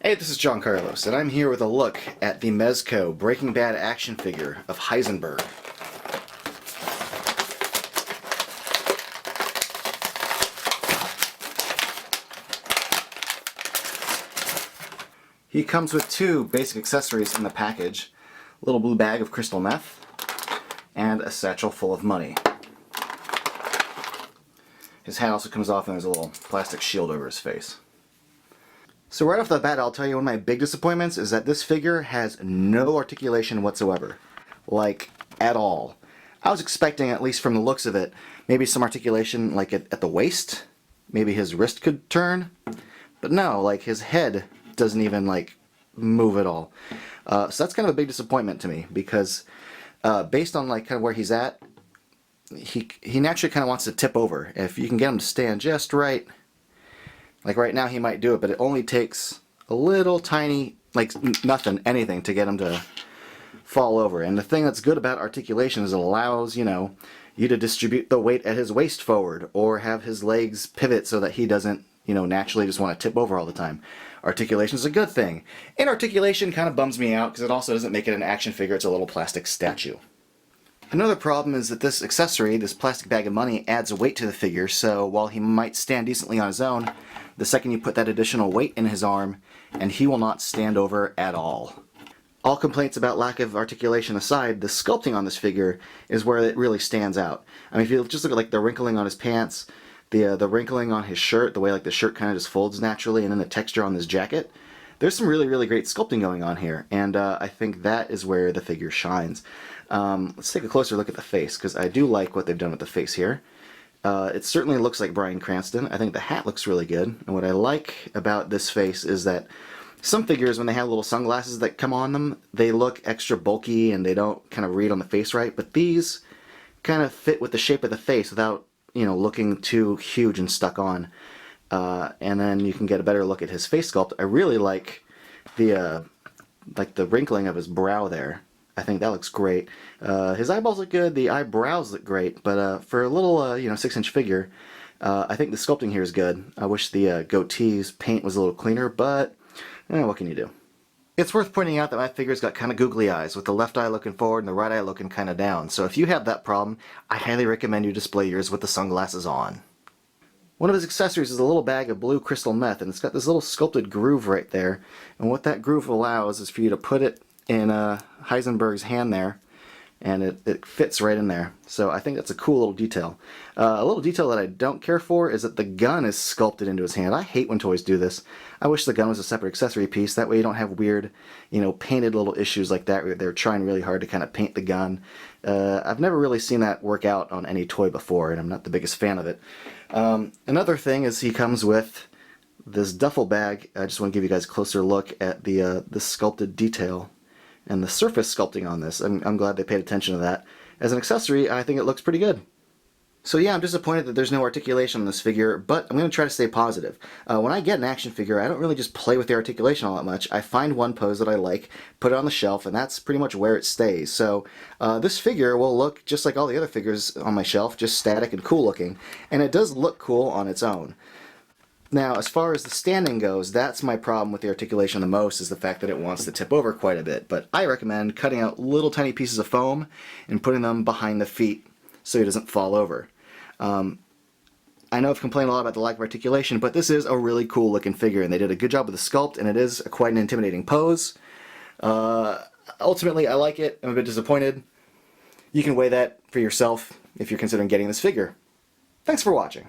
Hey, this is John Carlos, and I'm here with a look at the Mezco Breaking Bad action figure of Heisenberg. He comes with two basic accessories in the package: a little blue bag of crystal meth and a satchel full of money. His hat also comes off and there's a little plastic shield over his face. So right off the bat, I'll tell you one of my big disappointments is that this figure has no articulation whatsoever. Like, at all. I was expecting, at least from the looks of it, maybe some articulation like at the waist. Maybe his wrist could turn. But no, like his head doesn't even like move at all. So that's kind of a big disappointment to me because based on like kind of where he's at, he naturally kind of wants to tip over. If you can get him to stand just right, like right now he might do it, but it only takes a little tiny, like anything to get him to fall over. And the thing that's good about articulation is it allows, you to distribute the weight at his waist forward or have his legs pivot so that he doesn't, naturally just want to tip over all the time. Articulation is a good thing. And articulation kind of bums me out because it also doesn't make it an action figure, it's a little plastic statue. Another problem is that this accessory, this plastic bag of money, adds a weight to the figure, so while he might stand decently on his own, the second you put that additional weight in his arm, and he will not stand over at all. All complaints about lack of articulation aside, the sculpting on this figure is where it really stands out. I mean, if you just look at like the wrinkling on his pants, the wrinkling on his shirt, the way like the shirt kind of just folds naturally, and then the texture on this jacket, there's some really, really great sculpting going on here, and I think that is where the figure shines. Let's take a closer look at the face, because I do like what they've done with the face here. It certainly looks like Bryan Cranston. I think the hat looks really good, and what I like about this face is that some figures, when they have little sunglasses that come on them, they look extra bulky and they don't kind of read on the face right, but these kind of fit with the shape of the face without, looking too huge and stuck on. And then you can get a better look at his face sculpt. I really like the wrinkling of his brow there. I think that looks great. His eyeballs look good, the eyebrows look great, but for a little, 6-inch figure, I think the sculpting here is good. I wish the goatee's paint was a little cleaner, but what can you do? It's worth pointing out that my figure's got kind of googly eyes, with the left eye looking forward and the right eye looking kind of down. So if you have that problem, I highly recommend you display yours with the sunglasses on. One of his accessories is a little bag of blue crystal meth, and it's got this little sculpted groove right there. And what that groove allows is for you to put it in Heisenberg's hand there, and it fits right in there. So I think that's a cool little detail. A little detail that I don't care for is that the gun is sculpted into his hand. I hate when toys do this. I wish the gun was a separate accessory piece. That way you don't have weird, painted little issues like that where they're trying really hard to kind of paint the gun. I've never really seen that work out on any toy before, and I'm not the biggest fan of it. Another thing is he comes with this duffel bag. I just want to give you guys a closer look at the sculpted detail and the surface sculpting on this. I'm glad they paid attention to that. As an accessory, I think it looks pretty good. So yeah, I'm disappointed that there's no articulation on this figure, but I'm going to try to stay positive. When I get an action figure, I don't really just play with the articulation all that much. I find one pose that I like, put it on the shelf, and that's pretty much where it stays. So this figure will look just like all the other figures on my shelf, just static and cool looking, and it does look cool on its own. Now, as far as the standing goes, that's my problem with the articulation the most, is the fact that it wants to tip over quite a bit. But I recommend cutting out little tiny pieces of foam and putting them behind the feet so he doesn't fall over. I know I've complained a lot about the lack of articulation, but this is a really cool looking figure, and they did a good job with the sculpt, and it is quite an intimidating pose. Ultimately, I like it. I'm a bit disappointed. You can weigh that for yourself if you're considering getting this figure. Thanks for watching.